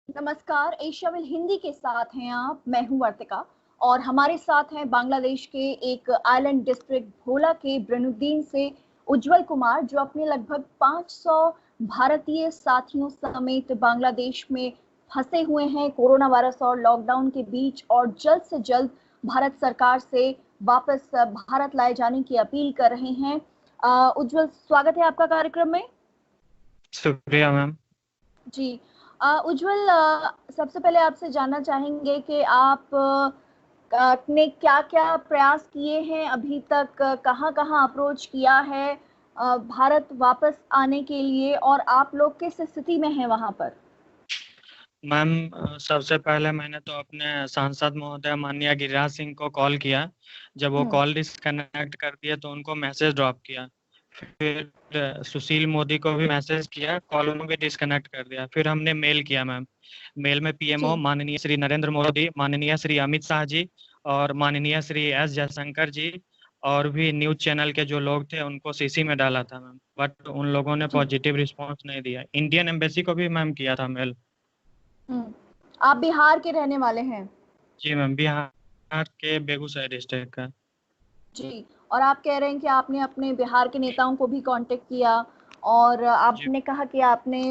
नमस्कार, एशियाविल हिंदी के साथ हैं आप। मैं हूं वर्तिका और हमारे साथ हैं बांग्लादेश के एक आइलैंड डिस्ट्रिक्ट भोला के ब्रनुद्दीन से उज्जवल कुमार, जो अपने लगभग 500 भारतीय साथियों समेत बांग्लादेश में फंसे हुए हैं कोरोना वायरस और लॉकडाउन के बीच, और जल्द से जल्द भारत सरकार से वापस भारत लाए जाने की अपील कर रहे हैं। उज्जवल, स्वागत है आपका कार्यक्रम में। शुक्रिया मैम। जी। उज्जवल, सबसे पहले आपसे जानना चाहेंगे कि आप ने क्या-क्या प्रयास किए हैं अभी तक, कहाँ-कहाँ अप्रोच किया है भारत वापस आने के लिए, और आप लोग किस स्थिति में हैं वहाँ पर? मैम, सबसे पहले मैंने तो अपने सांसद महोदय माननीय गिरिराज सिंह को कॉल किया। जब वो हुँ, कॉल डिस्कनेक्ट कर दिए तो उनको मैसेज ड्रॉप किया। फिर सुशील मोदी को भी मैसेज किया, कॉल उन्होंने भी डिस्कनेक्ट कर दिया। फिर हमने मेल किया मैम। मेल में पीएमओ जी, माननीय श्री नरेंद्र मोदी, माननीय श्री अमित शाह जी और माननीय श्री एस जयशंकर जी और भी न्यूज चैनल के जो लोग थे उनको सीसी में डाला था मैम, बट उन लोगों ने जी। पॉजिटिव रिस्पांस नहीं दिया। इंडियन एम्बेसी को भी मैम किया था मेल। हुँ। आप बिहार के रहने वाले हैं? जी मैम, बिहार के बेगूसराय डिस्ट्रिक्ट का। जी। और आप कह रहे हैं कि आपने अपने बिहार के नेताओं को भी कांटेक्ट किया, और जी आपने कहा कि आपने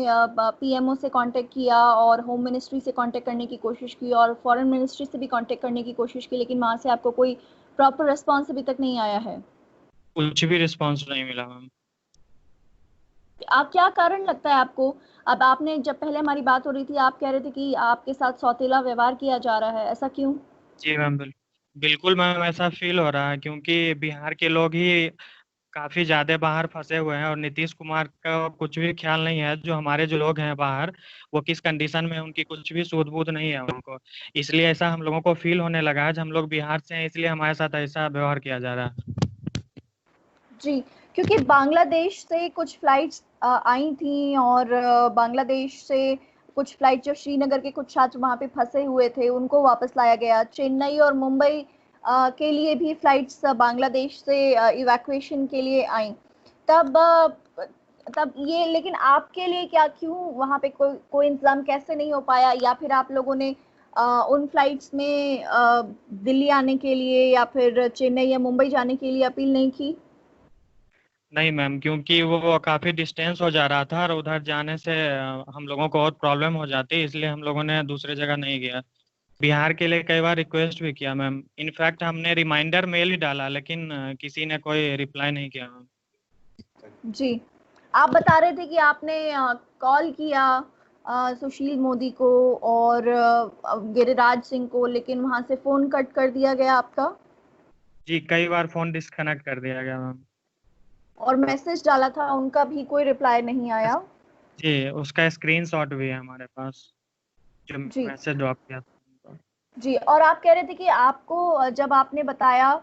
पीएमओ से कांटेक्ट किया और होम मिनिस्ट्री से कांटेक्ट करने की कोशिश की और फॉरेन मिनिस्ट्री से भी कांटेक्ट करने की कोशिश की, लेकिन वहाँ से आपको कोई प्रॉपर रिस्पॉन्स अभी तक नहीं आया है। कुछ भी रिस्पांस नहीं मिला मैम। आप क्या कारण लगता है आपको? अब आपने, जब पहले हमारी बात हो रही थी, आप कह रहे थे कि आपके साथ सौतेला व्यवहार किया जा रहा है, ऐसा क्यों? जी मैम, बिल्कुल मैम, ऐसा फील हो रहा है क्योंकि बिहार के लोग ही काफी ज्यादा बाहर फंसे हुए हैं और नीतीश कुमार का कुछ भी ख्याल नहीं है। जो हमारे जो लोग हैं बाहर, वो किस कंडीशन में हैं, उनकी कुछ भी सूझ बूझ नहीं है उनको। इसलिए ऐसा हम लोगों को फील होने लगा है। हम लोग बिहार से हैं, इसलिए हमारे साथ ऐसा व्यवहार किया जा रहा है। जी, क्योंकि बांग्लादेश से कुछ फ्लाइट्स आई थी, और बांग्लादेश से कुछ फ्लाइट, जो श्रीनगर के कुछ छात्र वहाँ पे फँसे हुए थे, उनको वापस लाया गया। चेन्नई और मुंबई के लिए भी फ्लाइट्स बांग्लादेश से इवैक्यूएशन के लिए आईं। तब तब ये, लेकिन आपके लिए क्या, क्यों वहाँ पे कोई इंतज़ाम कैसे नहीं हो पाया? या फिर आप लोगों ने उन फ्लाइट्स में दिल्ली आने के लिए या फिर चेन्नई या मुंबई जाने के लिए अपील नहीं की? नहीं मैम, क्योंकि वो काफी डिस्टेंस हो जा रहा था और उधर जाने से हम लोगों को और प्रॉब्लम हो जाती, इसलिए हम लोगों ने दूसरे जगह नहीं गया। बिहार के लिए कई बार रिक्वेस्ट भी किया मैम। इनफैक्ट हमने रिमाइंडर मेल ही डाला, लेकिन किसी ने कोई रिप्लाई नहीं किया मैम। जी। आप बता रहे थे कि आपने कॉल किया सुशील मोदी को और गिरिराज सिंह को, लेकिन वहाँ से फ़ोन कट कर दिया गया आपका, जी, कई बार फोन डिस्कनेक्ट कर दिया गया मैम। और मैसेज डाला था, उनका भी कोई रिप्लाई नहीं आया। जी, उसका स्क्रीनशॉट भी है हमारे पास, जो जी। मैसेज ड्रॉप किया था। जी, और आप कह रहे थे कि आपको जब आपने बताया,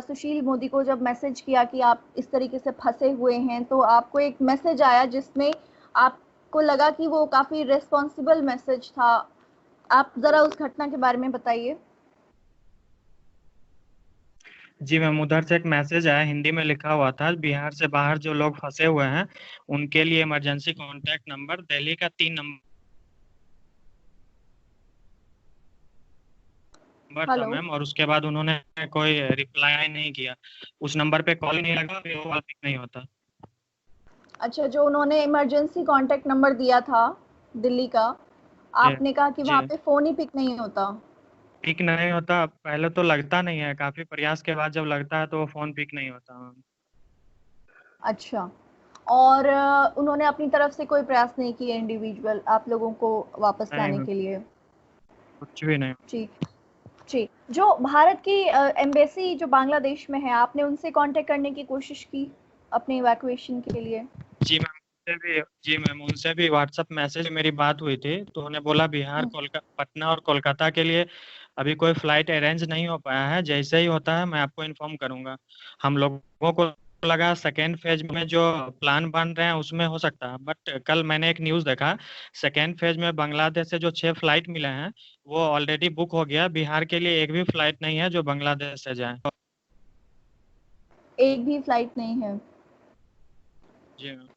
सुशील मोदी को जब मैसेज किया कि आप इस तरीके से फँसे हुए हैं, तो आपको एक मैसेज आया जिसमें आपको लगा कि वो काफ़ी रिस्पॉन्सिबल मैसेज था। आप ज़रा उस घटना के बारे में बताइए। जी मैम, उधर से एक मैसेज आया, हिंदी में लिखा हुआ था, बिहार से बाहर जो लोग फंसे हुए हैं उनके लिए इमरजेंसी कॉन्टैक्ट नंबर, दिल्ली का 3 नंबर था हेलो। मैम। और उसके बाद उन्होंने कोई रिप्लाई नहीं किया। उस नंबर पे कॉल नहीं लगा, फिर वो कॉल पिक नहीं होता। अच्छा, जो उन्होंने इमरजेंसी कॉन्टैक्ट नंबर दिया था दिल्ली का, जी आपने कहा कि जी, वहाँ पे फ़ोन ही पिक नहीं होता। पिक नहीं होता। पहले तो लगता नहीं है, काफी प्रयास के बाद जब लगता है तो वो फोन पिक नहीं होता मैम। अच्छा। और उन्होंने अपनी तरफ से कोई प्रयास नहीं किए इंडिविजुअल आप लोगों को वापस नहीं लाने मैम, के लिए? कुछ भी नहीं। जी, जी। जो भारत की एम्बेसी जो बांग्लादेश में है, आपने उनसे कॉन्टैक्ट करने की कोशिश की अपने इवैक्यूएशन के लिए? जी मैम, उनसे भी व्हाट्सएप मैसेज मेरी बात हुई थी, तो उन्होंने बोला बिहार, हुँ, पटना और कोलकाता के लिए अभी कोई फ्लाइट अरेंज नहीं हो पाया है। जैसे ही होता है मैं आपको इन्फॉर्म करूंगा। हम लोगों को लगा सेकेंड फेज में जो प्लान बन रहे हैं उसमें हो सकता है, बट कल मैंने एक न्यूज़ देखा, सेकेंड फेज में बांग्लादेश से जो 6 फ्लाइट मिले हैं वो ऑलरेडी बुक हो गया। बिहार के लिए एक भी फ्लाइट नहीं है जो बांग्लादेश से जाए। एक भी फ्लाइट नहीं है। जी मैम।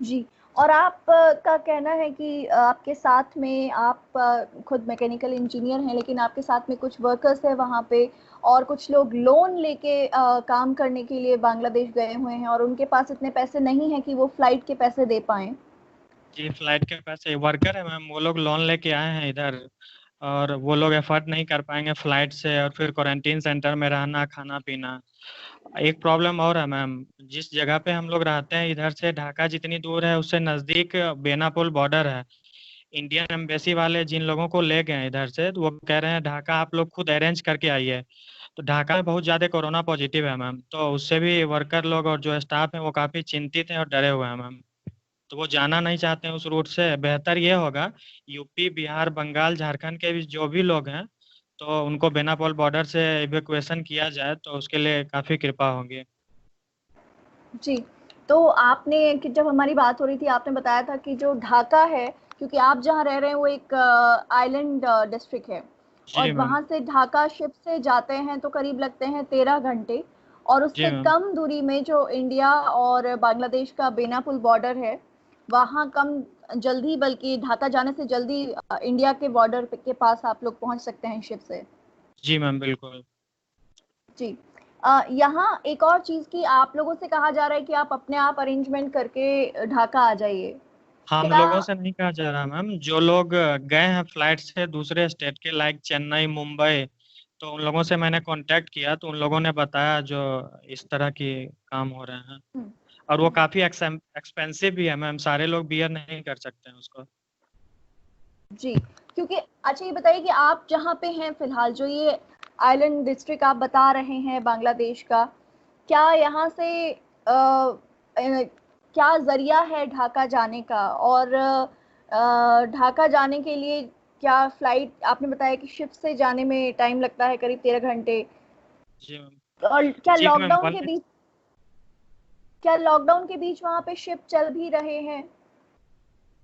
जी। और आप का कहना है कि आपके साथ में आप खुद मैकेनिकल इंजीनियर हैं, लेकिन आपके साथ में कुछ वर्कर्स हैं वहाँ पे, और कुछ लोग लोन लेके काम करने के लिए बांग्लादेश गए हुए हैं और उनके पास इतने पैसे नहीं हैं कि वो फ्लाइट के पैसे दे पाएँ। जी, फ्लाइट के पैसे वर्कर है मैम, वो लोग लोन लेके आए हैं इधर, और वो लोग एफर्ट नहीं कर पाएंगे फ्लाइट से, और फिर क्वारंटीन सेंटर में रहना, खाना पीना। एक प्रॉब्लम और है मैम, जिस जगह पे हम लोग रहते हैं इधर से ढाका जितनी दूर है उससे नजदीक बेनापोल बॉर्डर है। इंडियन एम्बेसी वाले जिन लोगों को ले गए हैं इधर से, तो वो कह रहे हैं ढाका आप लोग खुद अरेंज करके आइए। तो ढाका में बहुत ज्यादा कोरोना पॉजिटिव है मैम, तो उससे भी वर्कर लोग और जो स्टाफ है वो काफी चिंतित हैं और डरे हुए हैं मैम। तो वो जाना नहीं चाहते हैं उस रूट से। बेहतर ये होगा यूपी, बिहार, बंगाल, झारखंड के भी जो भी लोग हैं, तो उनको बेनापोल बॉर्डर से इवैक्यूएशन किया जाए तो उसके लिए काफी कृपा होगी। जी, तो आपने कि जब हमारी बात हो रही थी आपने बताया था कि जो ढाका है, क्योंकि आप जहाँ रह रहे हैं वो एक आइलैंड डिस्ट्रिक्ट है, जी और मैम। वहाँ से ढाका शिप से जाते हैं तो करीब लगते हैं 13 घंटे, और जी उससे मैम। कम दूरी में जो इंडिया और बांग्लादेश का बेनापुल बॉर्डर है, वहाँ कम जल्दी, बल्कि ढाका जाने से जल्दी इंडिया के बॉर्डर के पास आप लोग पहुँच सकते हैं शिप से। जी मैम बिल्कुल। जी। यहाँ एक और चीज़ कि आप लोगों से कहा जा रहा है कि आप अपने आप अरेंजमेंट करके ढाका आ जाइए। हम क्या लोगों से नहीं कहा जा रहा मैम, जो लोग गए हैं फ्लाइट से दूसरे स्टेट के, लाइक चेन्नई, मुंबई, तो उन लोगों से मैंने कांटेक्ट किया तो उन लोगों ने बताया जो इस तरह की काम हो रहे हैं। हुँ, और वो हुँ। काफी एक्सपेंसिव भी है मैम, सारे लोग बियर नहीं कर सकते हैं उसको। जी, क्योंकि अच्छा ये बताइए कि आप जहाँ पे हैं फ़िलहाल, जो ये आइलैंड डिस्ट्रिक्ट आप बता रहे हैं बांग्लादेश का, क्या यहाँ से क्या ज़रिया है ढाका जाने का? और ढाका जाने के लिए क्या फ्लाइट, आपने बताया कि शिप से जाने में टाइम लगता है करीब 13 घंटे, जी मैम। और क्या जी मैम लॉकडाउन के बीच वहाँ पे शिप चल भी रहे हैं,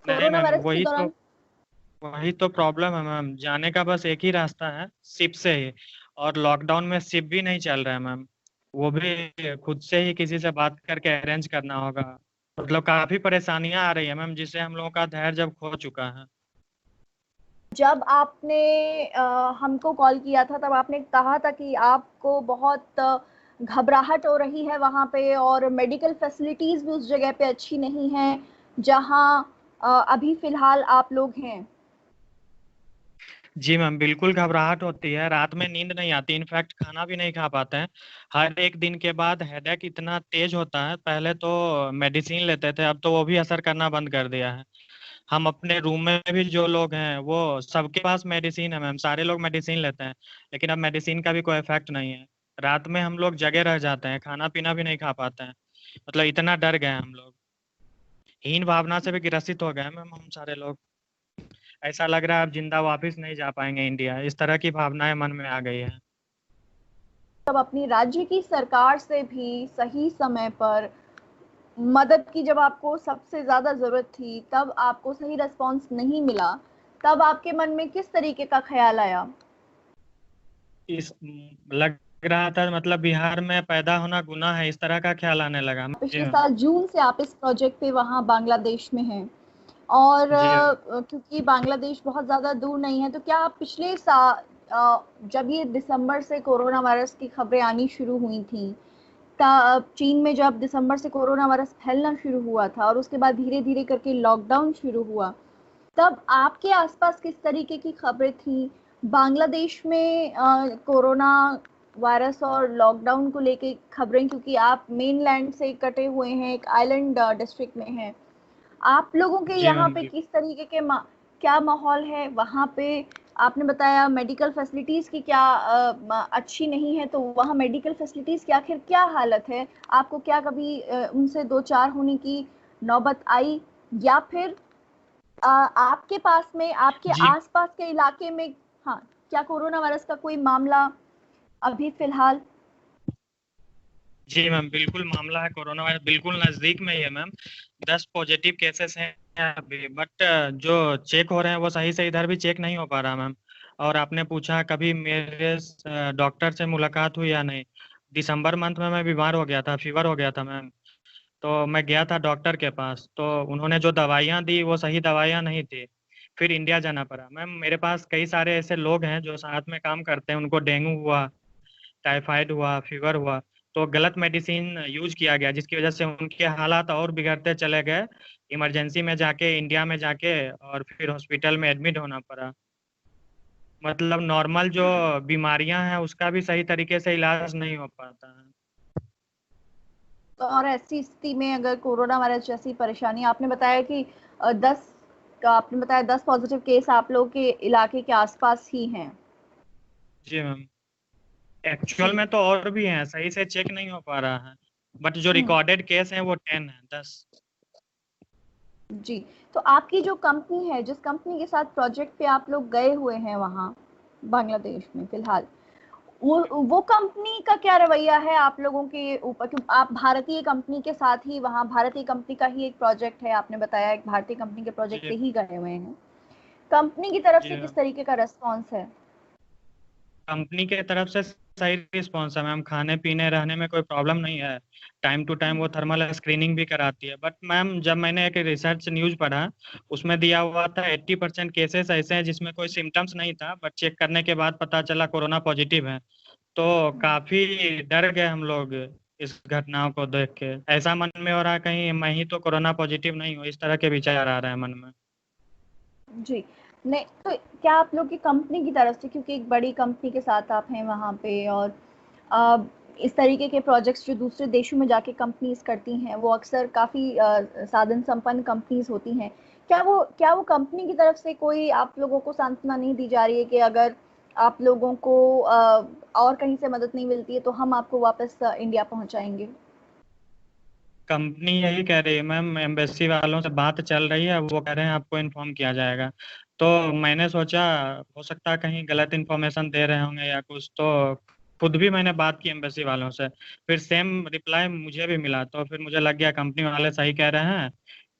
नहीं कोरोना मैम, वायरस के दौरान? वही तो प्रॉब्लम है मैम, जाने का बस एक ही रास्ता है, शिप से ही। और लॉकडाउन में शिप भी नहीं चल रहा है मैम, वो भी खुद से ही किसी से बात करके अरेंज करना होगा। मतलब काफी परेशानियां आ रही है मैम, जिससे हम लोगों का धैर्य जब खो चुका है। जब आपने हमको कॉल किया था तब आपने कहा था कि आपको बहुत घबराहट हो रही है वहाँ पे, और मेडिकल फैसिलिटीज़ भी उस जगह पे अच्छी नहीं हैं, जहाँ अभी फ़िलहाल आप लोग हैं। जी मैम, बिल्कुल घबराहट होती है, रात में नींद नहीं आती, इनफैक्ट खाना भी नहीं खा पाते हैं। हर एक दिन के बाद हेडेक इतना तेज होता है, पहले तो मेडिसिन लेते थे, अब तो वो भी असर करना बंद कर दिया है। हम अपने रूम में भी जो लोग हैं वो सबके पास मेडिसिन है मैम, सारे लोग मेडिसिन लेते हैं, लेकिन अब मेडिसिन का भी कोई इफेक्ट नहीं है। रात में हम लोग जगे रह जाते हैं, खाना पीना भी नहीं खा पाते हैं। मतलब इतना डर गए हैं हम लोग, हीन भावना से भी ग्रसित हो गए हैं मैम हम सारे लोग। ऐसा लग रहा है अब जिंदा वापस नहीं जा पाएंगे इंडिया, इस तरह की भावनाएं मन में आ गई है। तब अपनी राज्य की सरकार से भी सही समय पर मदद की, जब आपको सबसे ज़्यादा ज़रूरत थी, तब आपको सही रिस्पॉन्स नहीं मिला, तब आपके मन में किस तरीके का ख़्याल आया? इस लग रहा था मतलब बिहार में पैदा होना गुनाह है, इस तरह का ख्याल आने लगा। जी पिछले मैम। साल जून से आप इस प्रोजेक्ट पे वहाँ बांग्लादेश में हैं, और जी मैम। क्योंकि बांग्लादेश बहुत ज़्यादा दूर नहीं है, तो क्या आप पिछले साल, जब ये दिसंबर से कोरोना वायरस की खबरें आनी शुरू हुई थी, चीन में जब दिसंबर से कोरोना वायरस फैलना शुरू हुआ था और उसके बाद धीरे धीरे करके लॉकडाउन शुरू हुआ, तब आपके आसपास किस तरीके की खबरें थी? बांग्लादेश में कोरोना वायरस और लॉकडाउन को लेके खबरें, क्योंकि आप मेनलैंड से कटे हुए हैं, एक आइलैंड डिस्ट्रिक्ट में हैं। आप लोगों के जी यहाँ मैम। पे किस तरीके के क्या माहौल है वहाँ पे? आपने बताया मेडिकल फैसिलिटीज़ की क्या अच्छी नहीं है, तो वहाँ मेडिकल फैसिलिटीज़ की आखिर क्या हालत है? आपको क्या कभी उनसे दो चार होने की नौबत आई, या फिर आपके पास में, आपके जी आसपास के इलाके में, हाँ, क्या कोरोना वायरस का कोई मामला अभी फिलहाल? जी मैम, बिल्कुल मामला है, कोरोना वायरस बिल्कुल नजदीक में ही है मैम। 10 पॉजिटिव केसेस हैं अभी, बट जो चेक हो रहे हैं वो सही से इधर भी चेक नहीं हो पा रहा मैम। और आपने पूछा कभी मेरे डॉक्टर से मुलाकात हुई या नहीं। दिसंबर मंथ में मैं बीमार हो गया था, फीवर हो गया था मैम। तो मैं गया था डॉक्टर के पास, तो उन्होंने जो दवाइयाँ दी वो सही दवाइयाँ नहीं थी। फिर इंडिया जाना पड़ा। मैम मेरे पास कई सारे ऐसे लोग हैं जो साथ में काम करते हैं, उनको डेंगू हुआ, टाइफाइड हुआ, फीवर हुआ, तो गलत मेडिसिन यूज किया गया, जिसकी वजह से उनके हालात और बिगड़ते चले गए। इमरजेंसी में जाके, इंडिया में जाके, और फिर हॉस्पिटल में एडमिट होना पड़ा। मतलब नॉर्मल जो बीमारियां हैं उसका भी सही तरीके से इलाज नहीं हो पाता है। तो और ऐसी स्थिति में अगर कोरोना वायरस जैसी परेशानी, आपने बताया कि 10 का, आपने बताया 10 पॉजिटिव केस आप लोग के इलाके के आसपास ही हैं। जी मैम। एक्चुअल जी। में तो और भी हैं, सही से चेक नहीं हो पा रहा है, बट जो हम्म। रिकॉर्डेड केस हैं वो 10 है, 10। जी। तो आपकी जो कंपनी है, जिस कंपनी के साथ प्रोजेक्ट पे आप लोग गए हुए हैं वहाँ बांग्लादेश में फिलहाल, वो कंपनी का क्या रवैया है आप लोगों के ऊपर? क्योंकि आप भारतीय कंपनी के साथ ही वहाँ, भारतीय कंपनी का ही एक प्रोजेक्ट है, आपने बताया एक भारतीय कंपनी के प्रोजेक्ट पे जी। ही गए हुए हैं। कंपनी की तरफ जी से मैम। किस तरीके का रेस्पॉन्स है? कंपनी के तरफ से सही रिस्पॉन्स है मैम, खाने पीने रहने में कोई प्रॉब्लम नहीं है। टाइम टू टाइम वो थर्मल स्क्रीनिंग भी कराती है। बट मैम जब मैंने एक रिसर्च न्यूज पढ़ा, उसमें दिया हुआ था 80% केसेस ऐसे हैं जिसमें कोई सिम्टम्स नहीं था, बट चेक करने के बाद पता चला कोरोना पॉजिटिव है। तो काफी डर गए हम लोग इस घटनाओं को देख के। ऐसा मन में हो रहा है कहीं मैं ही तो कोरोना पॉजिटिव नहीं हूँ, इस तरह के विचार आ रहे हैं मन में। जी। नहीं तो क्या आप लोग की कंपनी की तरफ से, क्योंकि एक बड़ी कंपनी के साथ आप हैं वहाँ पे, और अ, इस तरीके के प्रोजेक्ट्स जो दूसरे देशों में जाके कंपनीज करती हैं वो अक्सर काफ़ी साधन संपन्न कंपनीज होती हैं। क्या वो कंपनी की तरफ से कोई आप लोगों को सांत्वना नहीं दी जा रही है कि अगर आप लोगों को और कहीं से मदद नहीं मिलती है तो हम आपको वापस इंडिया पहुंचाएंगे? कंपनी यही कह रही है मैम, एम्बेसी वालों से बात चल रही है, वो कह रहे हैं आपको इन्फॉर्म किया जाएगा। तो मैंने सोचा हो सकता है कहीं गलत इन्फॉर्मेशन दे रहे होंगे या कुछ, तो खुद भी मैंने बात की एम्बेसी वालों से। फिर सेम रिप्लाई मुझे भी मिला, तो फिर मुझे लग गया कंपनी वाले सही कह रहे हैं,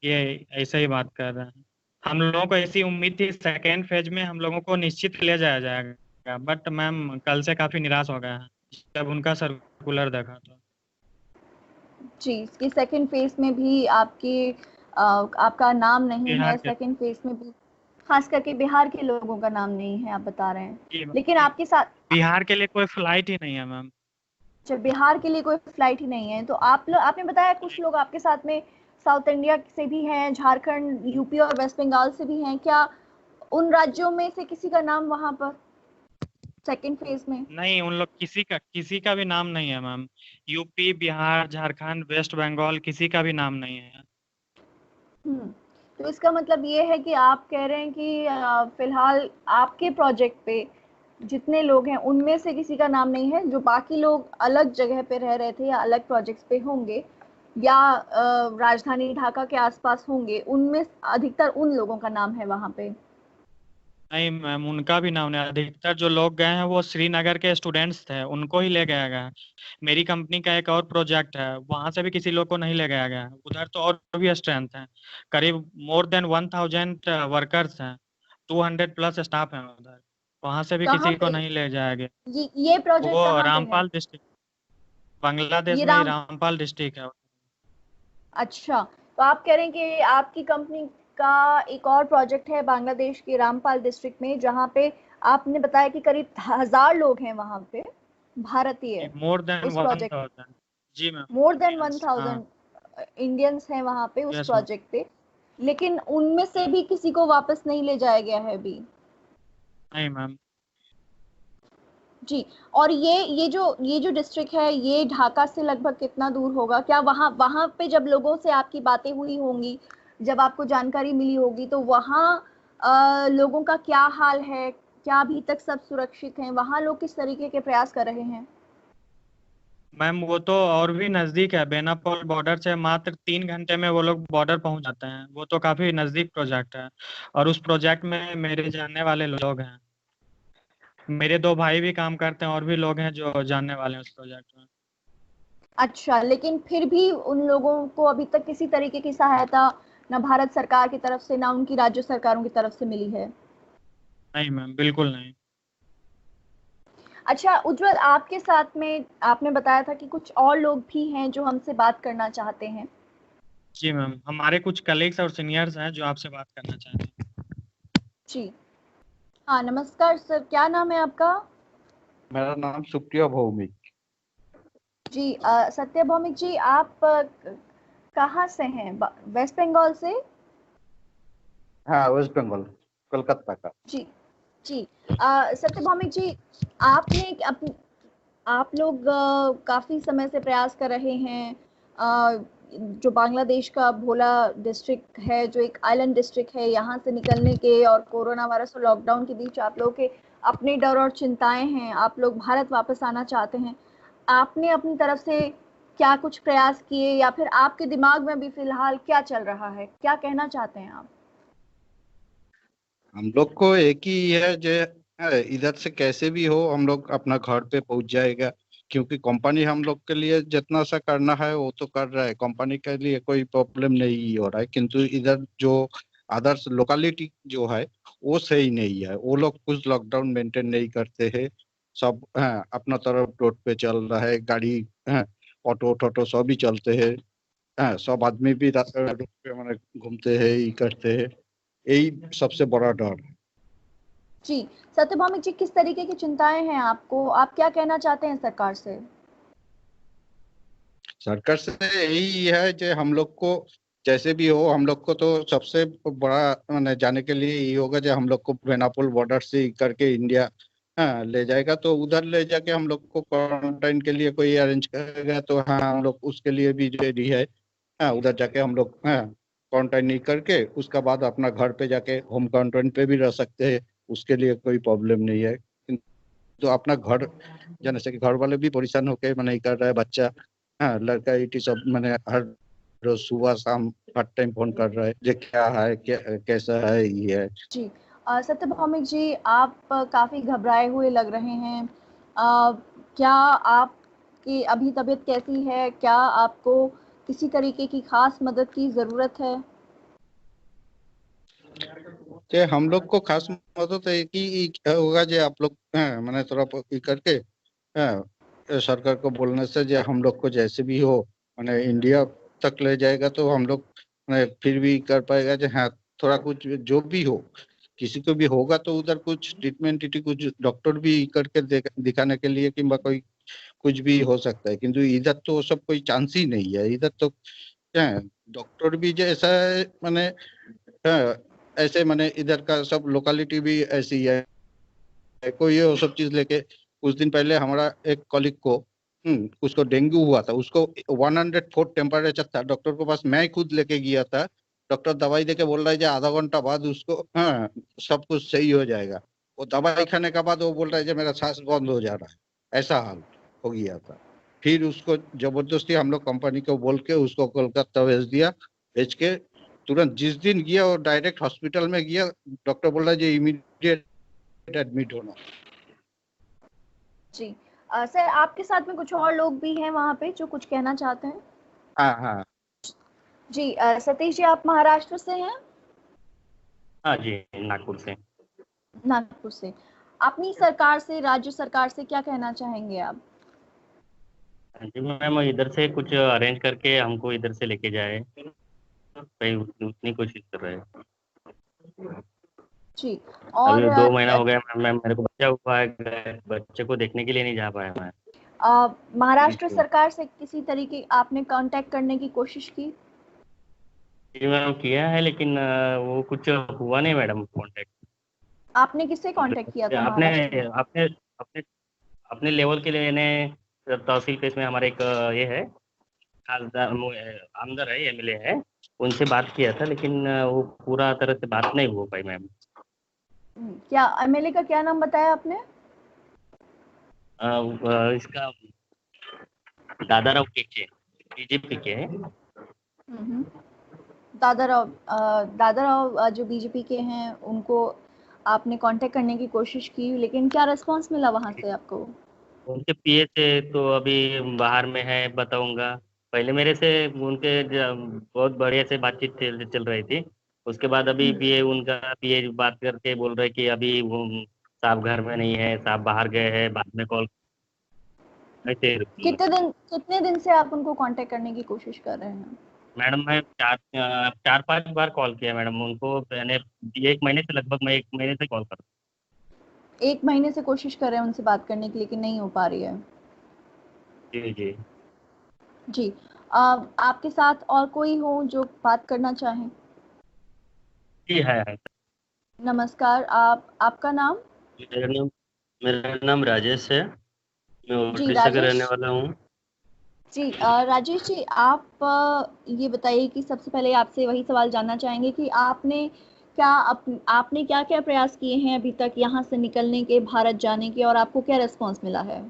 ये ऐसे ही बात कर रहे हैं। हम लोगों को ऐसी उम्मीद थी सेकेंड फेज में हम लोगों को निश्चित ले जाया जाएगा, बट मैम कल से काफी निराश हो गए हैं जब उनका सर्कुलर देखा तो। जी, इसकी सेकंड फेज में भी आपका नाम नहीं है, बिहार के। सेकंड फेज में भी खास करके बिहार के लोगों का नाम नहीं है, आप बता रहे हैं। जी लेकिन मैम। आपके साथ, बिहार के लिए कोई फ्लाइट ही नहीं है मैम। जब बिहार के लिए कोई फ्लाइट ही नहीं है, तो आपने बताया कुछ लोग आपके साथ में साउथ इंडिया से भी हैं, झारखंड, यूपी और वेस्ट बंगाल से भी हैं। क्या उन राज्यों में से किसी का नाम वहां पर सेकंड फेज में? नहीं, उन लोग किसी का भी नाम नहीं है ma'am. UP, Bihar, Jharkhand, West Bengal, किसी का भी नाम नहीं है। हम्म। तो इसका मतलब ये है कि आप कह रहे हैं कि फिलहाल आपके प्रोजेक्ट पे जितने लोग हैं उनमें से किसी का नाम नहीं है, जो बाकी लोग अलग जगह पे रह रहे थे या अलग प्रोजेक्ट्स पे होंगे या राजधानी ढाका के आसपास होंगे, उनमें अधिकतर उन लोगों का नाम है वहां पे? नहीं मैम, उनका भी नाम नहीं। अधिकतर जो लोग गए हैं वो श्रीनगर के स्टूडेंट्स थे, उनको ही ले गया गया है। मेरी कंपनी का एक और प्रोजेक्ट है, वहां से भी किसी लोग को नहीं ले गया गया है। उधर तो और भी स्ट्रेंथ है, करीब मोर देन 1000 वर्कर्स हैं, 200 प्लस स्टाफ हैं उधर। वहां से भी कहाँ किसी को पे नहीं ले जाया गया। ये वो प्रोजेक्ट कहाँ पे है? रामपाल डिस्ट्रिक्ट, बांग्लादेश ये में ही राम रामपाल डिस्ट्रिक्ट है। अच्छा, तो आप कह रहे हैं कि आपकी कंपनी का एक और प्रोजेक्ट है बांग्लादेश के रामपाल डिस्ट्रिक्ट में, जहाँ पे आपने बताया कि करीब 1000 लोग हैं वहां पे भारतीय मोर देन उस वन प्रोजेक्ट, थाउजेंड जी मैम, मोर देन इंडियंस, हाँ। 1000 इंडियंस हैं वहां पे उस यस मैम। प्रोजेक्ट पे, लेकिन उनमें से भी किसी को वापस नहीं ले जाया गया है अभी? नहीं मैम। जी। और ये जो डिस्ट्रिक्ट है, ये ढाका से लगभग कितना दूर होगा? क्या वहाँ वहाँ पे जब लोगों से आपकी बातें हुई होंगी, जब आपको जानकारी मिली होगी, तो वहाँ लोगों का क्या हाल है? क्या अभी तक सब सुरक्षित हैं? वहाँ लोग किस तरीके के प्रयास कर रहे हैं? मैम वो तो और भी नजदीक है, बेनापोल बॉर्डर से मात्र 3 घंटे में वो लोग बॉर्डर पहुंच जाते हैं। वो तो काफी नजदीक प्रोजेक्ट है, और उस प्रोजेक्ट में मेरे जानने वाले लोग हैं। मेरे दो भाई भी काम करते हैं, और भी लोग हैं जो जानने वाले हैं उस प्रोजेक्ट में। अच्छा, लेकिन फिर भी उन लोगों को अभी तक किसी तरीके की सहायता ना भारत सरकार की तरफ से ना उनकी राज्य सरकारों की तरफ से मिली है? नहीं मैम, बिल्कुल नहीं। अच्छा उज्जवल, आपके साथ में आपने बताया था कि कुछ और लोग भी हैं जो हमसे बात करना चाहते हैं। जी मैम, हमारे कुछ कलीग्स और सीनियर्स हैं जो आपसे बात करना चाहते हैं। जी हाँ, नमस्कार सर, क्या नाम है आपका? मेरा नाम सुप्रिया भौमिक। जी सत्य भौमिक जी, आप कहाँ से हैं? वेस्ट बंगाल से? हाँ, वेस्ट बंगाल, कोलकाता का। जी जी सत्य भौमिक जी, आपने आप लोग काफी समय से प्रयास कर रहे हैं। जो बांग्लादेश का भोला डिस्ट्रिक्ट है, जो एक आइलैंड डिस्ट्रिक्ट है, यहाँ से निकलने के और कोरोना वायरस और लॉकडाउन के बीच आप लोगों के अपने डर और चिंताएं हैं, आप लोग भारत वापस आना चाहते हैं। आपने अपनी तरफ से क्या कुछ प्रयास किए, या फिर आपके दिमाग में भी फिलहाल क्या चल रहा है, क्या कहना चाहते हैं आप? हम लोग को एक ही है जो इधर से कैसे भी हो हम लोग अपना घर पे पहुंच जाएगा, क्योंकि कंपनी हम लोग के लिए जितना सा करना है वो तो कर रहा है, कंपनी के लिए कोई प्रॉब्लम नहीं हो रहा है। किंतु इधर जो अदर्स लोकेलिटी जो है वो सही नहीं है, वो लोग कुछ लॉकडाउन मेंटेन नहीं करते हैं। सब अपना तरफ रोड पे चल रहा है, गाड़ी ऑटो टोटो सब ही चलते हैं। सब आदमी भी रोड पे मैंने घूमते हैं, ये करते हैं। यही सबसे बड़ा डर है। जी सत्यभामिक जी, किस तरीके की चिंताएं हैं आपको? आप क्या कहना चाहते हैं सरकार से? सरकार से यही है कि हम लोग को जैसे भी हो, हम लोग को तो सबसे बड़ा मैंने जाने के लिए ये होगा जो हम लोग को बेनापोल बॉर्डर से करके इंडिया ले जाएगा, तो उधर ले जाके हम लोग को क्वारंटाइन के लिए कोई अरेंज करेगा तो हाँ हम लोग उसके लिए भी रेडी है। उधर जाके हम लोग क्वारंटाइन नहीं करके उसका बाद अपना घर पे जाके होम क्वारंटाइन पे भी रह सकते हैं, उसके लिए कोई प्रॉब्लम नहीं है। तो अपना घर जाने से कि घर वाले भी परेशान होके नहीं कर रहा है, बच्चा लड़का इटी सब मैंने हर रोज सुबह शाम हर टाइम फोन कर रहा है ये क्या है, क्या कैसा है, ये है। जी सत्यभामिक जी, आप काफी घबराए हुए लग रहे हैं। क्या आपकी अभी तबीयत कैसी है? क्या आपको किसी तरीके की खास मदद की जरूरत है? कि हम लोग को खास मदद है कि होगा जो आप लोग मैंने थोड़ा करके सरकार को बोलने से जो हम लोग को जैसे भी हो मैंने इंडिया तक ले जाएगा तो हम लोग फिर भी कर पाएगा जो हाँ थोड़ा कुछ जो भी हो, किसी को भी होगा तो उधर कुछ ट्रीटमेंट कुछ डॉक्टर भी करके दिखाने के लिए कि कोई कुछ भी हो सकता है। किंतु इधर तो वो सब कोई चांस ही नहीं है। इधर तो क्या है, डॉक्टर भी जैसा है मैंने ऐसे मैंने इधर का सब लोकेलिटी भी ऐसी है, कोई ये वो सब चीज लेके। कुछ दिन पहले हमारा एक कॉलिग को उसको डेंगू हुआ था, उसको 104 टेम्परेचर था, डॉक्टर के पास मैं खुद लेके गया था। डॉक्टर दवाई देके बोल रहा है कि आधा घंटा बाद उसको सब कुछ सही हो जाएगा। वो दवाई खाने के बाद वो बोल रहा है कि मेरा सांस बंद हो जा रहा है, ऐसा हाल हो गया था। फिर उसको जबरदस्ती हम लोग कंपनी को बोल के उसको कोलकाता भेज दिया। भेज के तुरंत जिस दिन गया और डायरेक्ट हॉस्पिटल में गया, डॉक्टर बोल रहा है इमीडिएट एडमिट होना। जी सर, आपके साथ में कुछ और लोग भी हैं वहाँ पे जो कुछ कहना चाहते हैं? हाँ हाँ। जी सतीश जी, आप महाराष्ट्र से हैं? हाँ जी, नागपुर से। नागपुर से। अपनी सरकार से, राज्य सरकार से क्या कहना चाहेंगे आप? जी मैम, इधर से कुछ अरेंज करके हमको इधर से लेके जाए, भाई उतनी कोशिश कर रहे हैं। जी अभी और 2 महीना हो गया मैम, मेरे को बच्चा हुआ है, बच्चे को देखने के लिए नहीं जा पाया मैं। महाराष्ट्र सरकार से किसी तरीके आपने कांटेक्ट करने की कोशिश की? जी मैम किया है, लेकिन वो कुछ हुआ नहीं मैडम कांटेक्ट। आपने किससे कांटेक्ट किया था आपने महाराष्ट्र में? अपने अपने अपने लेवल के लिए इन्हें तहसील पे इसमें हमारे एक ये है आमदर है, एमएलए है, उनसे बात किया था, लेकिन वो पूरा तरह से बात नहीं हो पाई मैम। क्या एमएलए का क्या नाम बताया आपने? इसका दादाराव केचे, बीजेपी के है। दादाराव जो बीजेपी के हैं, उनको आपने कांटेक्ट करने की कोशिश की, लेकिन क्या रिस्पांस मिला वहां से आपको? उनके पीए से तो अभी बाहर में है, बताऊंगा। पहले मेरे से उनके बहुत बढ़िया से बातचीत चल रही थी। उसके बाद अभी पीए बात करके बोल रहे कि अभी वो साहब घर में नहीं है, साहब बाहर गए हैं, बाद में कॉल। ऐसे कितने दिन से आप उनको कांटेक्ट करने की कोशिश कर रहे हैं? मैडम मैं 4-5 बार कॉल किया मैडम उनको, मैंने 1 महीने से, लगभग मैं 1 महीने से कॉल कर रहा 1 महीने से कोशिश कर रहे हैं उनसे बात करने की, लेकिन नहीं हो पा रही है। हूँ। जी जी। जी। आपके साथ और कोई हो जो बात करना चाहें? जी है। नमस्कार, आपका नाम? मेरा नाम मेरा नाम राजेश है। मैं जी, उड़ीसा का रहने राजेश। वाला हूँ। जी, राजेश जी, आप ये बताइए कि सबसे पहले आपसे वही सवाल जानना चाहेंगे कि आपने क्या-क्या प्रयास किए हैं अभी तक यहाँ से निकलने के, भारत जाने के, और आपको क्या रिस्पॉन्स मिला है?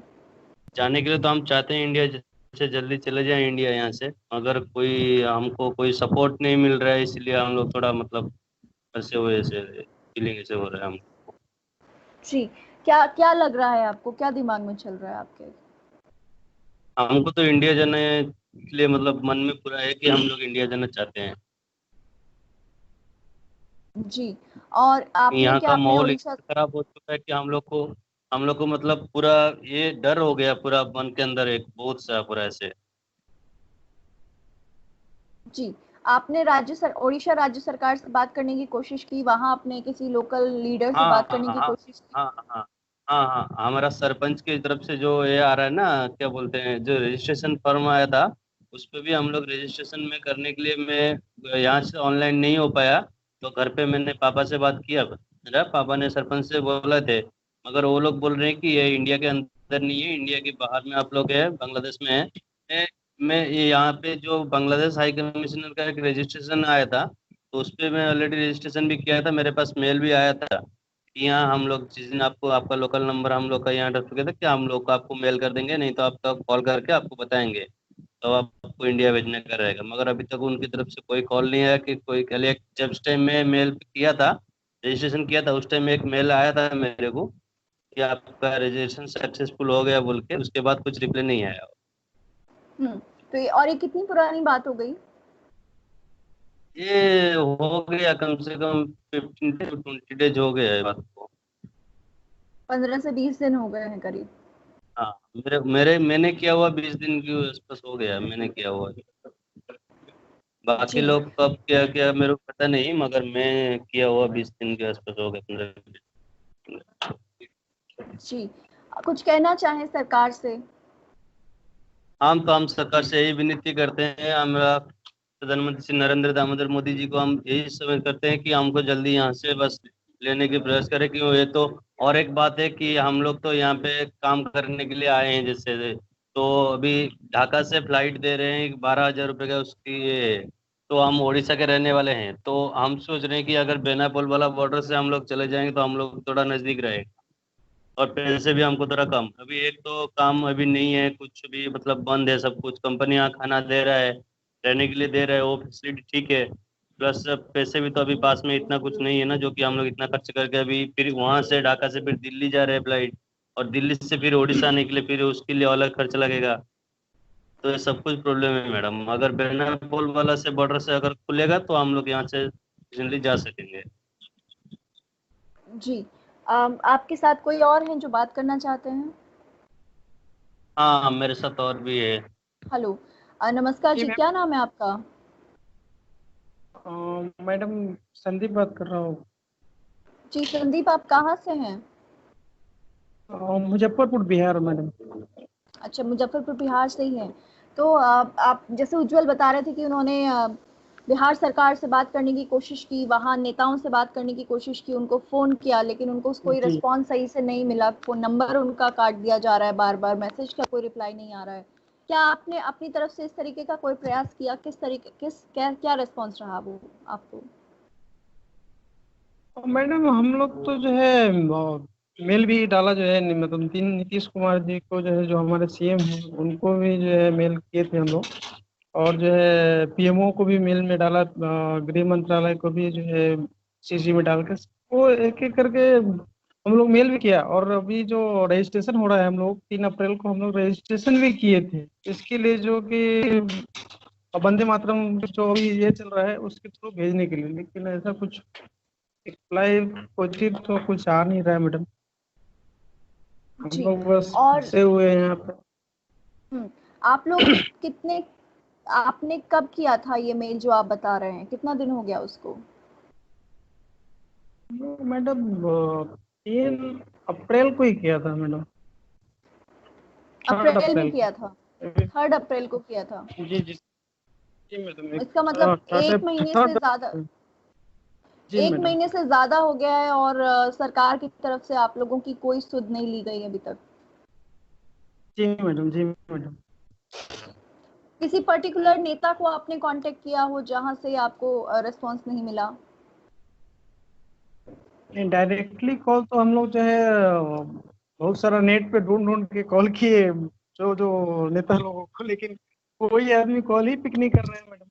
जाने के लिए तो हम चाहते हैं इंडिया से जल्दी चले जाएं इंडिया यहाँ से, मगर कोई हमको कोई सपोर्ट नहीं मिल रहा है, इसलिए हम लोग थोड़ा मतलब ऐसे हुए ऐसे फीलिंग ऐसे हो रहा है हमको। जी, क्या क्या लग रहा है आपको? क्या दिमाग में चल रहा है आपके? हमको तो इंडिया जाने के लिए मतलब मन में पूरा है कि हम लोग इंडिया जाना चाहते हैं। जी, और आपने यहाँ क्या का अपने माहौल उड़ीसा इतना खराब हो चुका है कि हम लोग को मतलब पूरा ये डर हो गया पूरा मन के अंदर, एक बहुत सा पूरा ऐसे। जी, आपने उड़ीसा राज्य सरकार से बात करने की कोशिश की, वहाँ अपने किसी लोकल लीडर से हाँ बात हाँ करने की हाँ कोशिश की? हाँ हाँ हाँ हाँ, हमारा सरपंच की तरफ से जो ये आ रहा है ना, क्या बोलते हैं, जो रजिस्ट्रेशन फॉर्म आया था, उस पे भी हम लोग रजिस्ट्रेशन में करने के लिए मैं यहाँ से ऑनलाइन नहीं हो पाया, तो घर पे मैंने पापा से बात किया। मेरा पापा ने सरपंच से बोला थे, मगर वो लोग बोल रहे हैं कि ये इंडिया के अंदर नहीं है, इंडिया के बाहर में आप लोग है, बांग्लादेश में है। मैं ये यहाँ पे जो बांग्लादेश हाई कमिश्नर का एक रजिस्ट्रेशन आया था, तो उस पे मैं ऑलरेडी रजिस्ट्रेशन भी किया था, मेरे पास मेल भी आया था कि यहाँ हम लोग जिस दिन आपको आपका लोकल नंबर हम लोग का यहाँ रख चुके थे कि हम लोग को आपको मेल कर देंगे, नहीं तो आपका कॉल करके आपको बताएंगे, तो आपको इंडिया भेजने का रहेगा। मगर अभी तक उनकी तरफ से कोई कॉल नहीं आया कि कोई कल, एक जब उस टाइम में मेल किया था, रजिस्ट्रेशन किया था, उस टाइम में एक मेल आया था मेरे को कि आपका रजिस्ट्रेशन सक्सेसफुल हो गया बोल के, उसके बाद कुछ रिप्लाई नहीं आया। तो ये कितनी पुरानी बात हो गई? ये हो गया कम से कम 15 to 20 डेज हो गया है बात को। 15 से 20 दिन हो गए हैं करीब। हाँ, मेरे मेरे मैंने किया हुआ 20 दिन के आसपास हो गया, मैंने किया हुआ। बाकी जी, लोग कब क्या क्या मेरे को पता नहीं, मगर मैं किया हुआ 20 दिन के आसपास हो गया, 15 दिन। जी। कुछ कहना चाहें सरकार से? हम सरकार से यही विनती करते हैं, हमारा प्रधानमंत्री श्री नरेंद्र दामोदर मोदी जी को हम यही समझ करते हैं कि हमको जल्दी यहाँ से बस लेने की प्रयास करें, क्यों ये तो। और एक बात है कि हम लोग तो यहाँ पे काम करने के लिए आए हैं जैसे, तो अभी ढाका से फ्लाइट दे रहे हैं 12,000 रुपये का उसकी ये, तो हम उड़ीसा के रहने वाले हैं, तो हम सोच रहे हैं कि अगर बेनापोल वाला बॉर्डर से हम लोग चले जाएंगे तो हम लोग थोड़ा नजदीक रहेगा, और पैसे भी हमको थोड़ा कम। अभी एक तो काम अभी नहीं है कुछ भी, मतलब बंद है सब कुछ, कंपनियां खाना दे रहा है, रहने के लिए दे रहा है, वो फैसिलिटी ठीक है, प्लस पैसे भी तो अभी पास में इतना कुछ नहीं है ना, जो कि हम लोग इतना खर्च करके अभी फिर वहां से ढाका से फिर दिल्ली जा रहे हैं फ्लाइट, और दिल्ली से फिर उड़ीसा आने के लिए फिर उसके लिए अलग खर्च लगेगा। तो ये सब कुछ प्रॉब्लम है मैडम, अगर बेनापोल वाला से बॉर्डर से अगर खुलेगा तो हम लोग यहाँ से इजीली जा सकेंगे। जी। आपके साथ कोई और हैं जो बात करना चाहते हैं? हाँ, मेरे साथ और भी है। हेलो। नमस्कार जी जी, मैम। क्या नाम है आपका? मैडम संदीप बात कर रहा हूँ। जी, संदीप, आप कहाँ से हैं? मुजफ्फरपुर बिहार मैडम। अच्छा, मुजफ्फरपुर बिहार से ही हैं। तो आप जैसे उज्जवल बता रहे थे कि उन्होंने बिहार सरकार से बात करने की कोशिश की, वहाँ नेताओं से बात करने की कोशिश की, उनको फ़ोन किया, लेकिन उनको कोई जी रिस्पॉन्स सही से नहीं मिला। फ़ोन नंबर उनका काट दिया जा रहा है बार-बार, मैसेज का कोई रिप्लाई नहीं आ रहा है। क्या आपने अपनी तरफ से इस तरीके का कोई प्रयास किया? क्या रिस्पॉन्स रहा वो आपको? मैडम हम लोग तो जो है मेल भी डाला जो है, मतलब तीन नीतीश कुमार जी को जो है, जो हमारे सीएम हैं, उनको भी जो है मेल किए थे हम लोग। और जो है पीएमओ को भी मेल में डाला, गृह मंत्रालय को भी जो है सीसी में डाल के वो एक एक करके हम लोग मेल भी किया। और अभी जो रजिस्ट्रेशन हो रहा है, हम लोग 3 अप्रैल को हम लोग रजिस्ट्रेशन भी किए थे इसके लिए, जो कि वंदे मातरम जो अभी ये चल रहा है उसके थ्रू भेजने के लिए, लेकिन ऐसा कुछ रिप्लाई पॉजिटिव तो कुछ आ नहीं रहा है मैडम। हम जी। लोग बस और फंसे हुए हैं यहाँ पे। आप लोग कितने आपने कब किया था ये मेल जो आप बता रहे हैं, कितना दिन हो गया उसको? मैडम 3 अप्रैल को ही किया था मैडम, 3 अप्रैल में अप्रैल किया था, को। 3 अप्रैल को किया था। जी जी जी मैडम, इसका मतलब थर्ड एक महीने से थर्ड ज्यादा, जी एक मैडम। महीने से ज्यादा हो गया है और सरकार की तरफ से आप लोगों की कोई सुध नहीं ली गई अभी तक। जी मैडम, जी मैडम। किसी पर्टिकुलर नेता को आपने कांटेक्ट किया हो जहां से आपको रिस्पांस नहीं मिला? नहीं, डायरेक्टली कॉल तो हम लोग जो है बहुत सारा नेट पे ढूंढ ढूंढ के कॉल किए जो जो नेता लोगों को, लेकिन कोई आदमी कॉल ही पिक नहीं कर रहे हैं मैडम।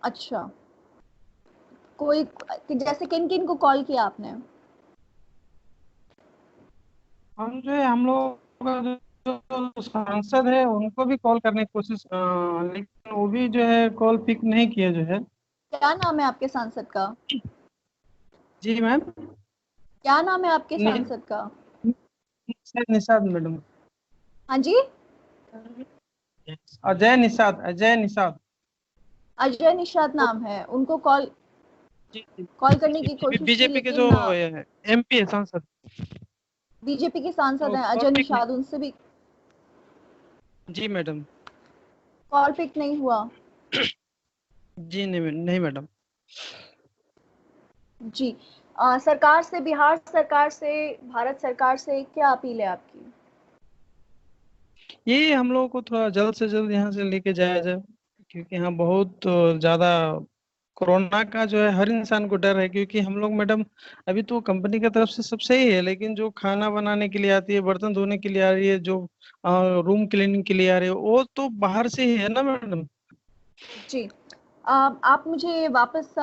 अच्छा, कोई जैसे किन किन को कॉल किया आपने? हम लोग का जो सांसद है उनको भी कॉल करने की कोशिश, लेकिन वो भी जो है कॉल पिक नहीं किए जो है। क्या नाम है आपके सांसद का? जी मैम। क्या नाम है आपके नि- सांसद का? निषाद मैडम। हाँ जी, अजय निषाद, अजय निषाद। अजय निषाद नाम है। उनको कॉल जी जी कॉल करने की कोशिश की, बीजेपी के जो लेकिन एमपी है सांसद, बीजेपी के सांसद तो हैं कॉल अजय पिक नहीं। निषाद, उनसे भी जी मैडम। कॉल पिक नहीं हुआ। जी नहीं नहीं मैडम। जी, सरकार से, बिहार सरकार से, भारत सरकार से क्या अपील है आपकी? ये हम लोगों को थोड़ा जल्द से जल्द यहाँ से लेके जाया जाए, क्योंकि यहाँ बहुत ज्यादा कोरोना का जो है हर इंसान को डर है। क्योंकि हम लोग मैडम अभी तो कंपनी की तरफ से सब सही है, लेकिन जो खाना बनाने के लिए आती है, बर्तन धोने के लिए आ रही है, जो रूम क्लीनिंग के लिए आ रही है, वो तो बाहर से ही है ना मैडम। जी, आप मुझे वापस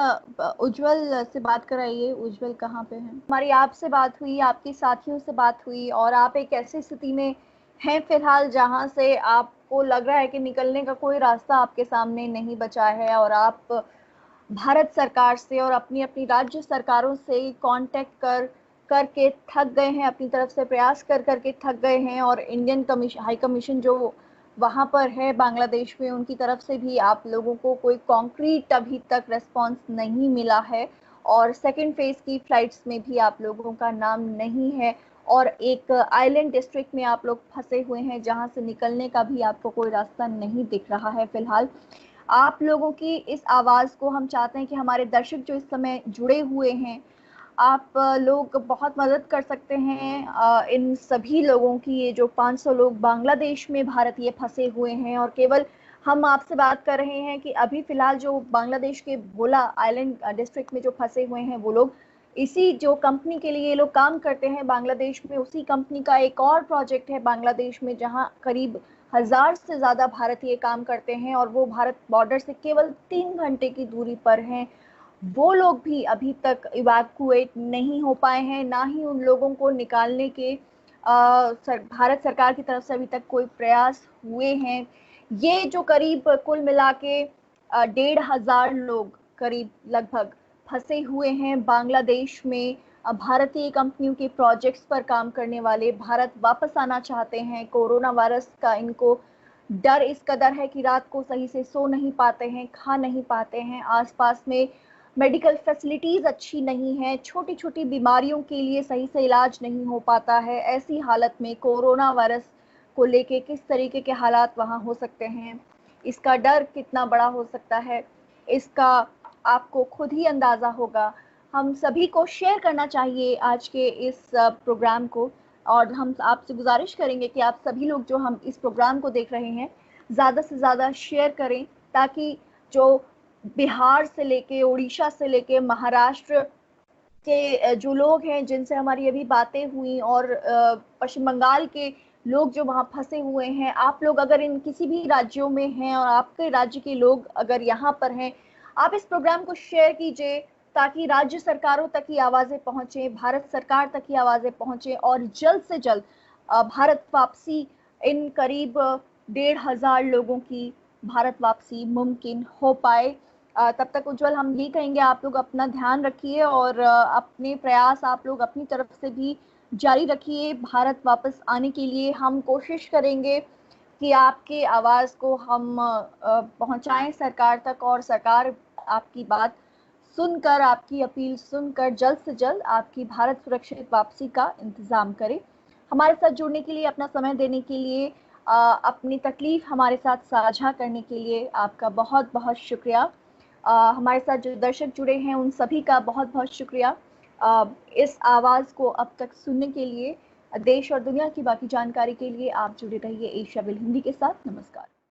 उज्जवल से बात कराइए। उज्जवल कहाँ पे हैं? हमारी आपसे बात हुई, आपके साथियों से बात हुई और आप एक ऐसी स्थिति में हैं फिलहाल जहां से आपको लग रहा है कि निकलने का कोई रास्ता आपके सामने नहीं बचा है और आप भारत सरकार से और अपनी अपनी राज्य सरकारों से कांटेक्ट करके थक गए हैं, अपनी तरफ से प्रयास करके थक गए हैं और इंडियन कमीशन, हाई कमीशन जो वहां पर है बांग्लादेश में, उनकी तरफ से भी आप लोगों को कोई कॉन्क्रीट अभी तक रेस्पॉन्स नहीं मिला है और सेकेंड फेज की फ्लाइट्स में भी आप लोगों का नाम नहीं है और एक आइलैंड डिस्ट्रिक्ट में आप लोग फंसे हुए हैं जहां से निकलने का भी आपको कोई रास्ता नहीं दिख रहा है फिलहाल। आप लोगों की इस आवाज़ को हम चाहते हैं कि हमारे दर्शक जो इस समय जुड़े हुए हैं, आप लोग बहुत मदद कर सकते हैं इन सभी लोगों की। ये जो 500 लोग बांग्लादेश में भारतीय फंसे हुए हैं और केवल हम आपसे बात कर रहे हैं कि अभी फिलहाल जो बांग्लादेश के भोला आइलैंड डिस्ट्रिक्ट में जो फंसे हुए हैं वो लोग, इसी जो कंपनी के लिए ये लोग काम करते हैं बांग्लादेश में, उसी कंपनी का एक और प्रोजेक्ट है बांग्लादेश में जहां करीब 1000 से ज़्यादा भारतीय काम करते हैं और वो भारत बॉर्डर से केवल 3 घंटे की दूरी पर हैं। वो लोग भी अभी तक इवैक्यूएट नहीं हो पाए हैं, ना ही उन लोगों को निकालने के भारत सरकार की तरफ से अभी तक कोई प्रयास हुए हैं। ये जो करीब कुल मिला के 1500 लोग करीब लगभग फंसे हुए हैं बांग्लादेश में, भारतीय कंपनियों के प्रोजेक्ट्स पर काम करने वाले, भारत वापस आना चाहते हैं। कोरोना वायरस का इनको डर इस कदर है कि रात को सही से सो नहीं पाते हैं, खा नहीं पाते हैं, आसपास में मेडिकल फैसिलिटीज अच्छी नहीं है, छोटी छोटी बीमारियों के लिए सही से इलाज नहीं हो पाता है। ऐसी हालत में कोरोना वायरस को लेके किस तरीके के हालात वहाँ हो सकते हैं, इसका डर कितना बड़ा हो सकता है, इसका आपको खुद ही अंदाज़ा होगा। हम सभी को शेयर करना चाहिए आज के इस प्रोग्राम को और हम आपसे गुजारिश करेंगे कि आप सभी लोग जो हम इस प्रोग्राम को देख रहे हैं ज़्यादा से ज़्यादा शेयर करें, ताकि जो बिहार से लेके, उड़ीसा से लेके, महाराष्ट्र के जो लोग हैं जिनसे हमारी अभी बातें हुई और पश्चिम बंगाल के लोग जो वहाँ फंसे हुए हैं, आप लोग अगर इन किसी भी राज्यों में हैं और आपके राज्य के लोग अगर यहाँ पर हैं, आप इस प्रोग्राम को शेयर कीजिए ताकि राज्य सरकारों तक की आवाज़ें पहुँचें, भारत सरकार तक की आवाज़ें पहुँचें और जल्द से जल्द भारत वापसी, इन करीब 1500 लोगों की भारत वापसी मुमकिन हो पाए। तब तक उज्जवल हम ये कहेंगे, आप लोग अपना ध्यान रखिए और अपने प्रयास आप लोग अपनी तरफ से भी जारी रखिए। भारत वापस आने के लिए हम कोशिश करेंगे कि आपके आवाज़ को हम पहुंचाएं सरकार तक, और सरकार आपकी बात सुनकर, आपकी अपील सुनकर जल्द से जल्द आपकी भारत सुरक्षित वापसी का इंतज़ाम करे। हमारे साथ जुड़ने के लिए, अपना समय देने के लिए, अपनी तकलीफ़ हमारे साथ साझा करने के लिए आपका बहुत बहुत शुक्रिया। हमारे साथ जो दर्शक जुड़े हैं उन सभी का बहुत बहुत शुक्रिया। इस आवाज़ को अब तक सुनने के लिए, देश और दुनिया की बाकी जानकारी के लिए आप जुड़े रहिए एशिया विल हिंदी के साथ। नमस्कार।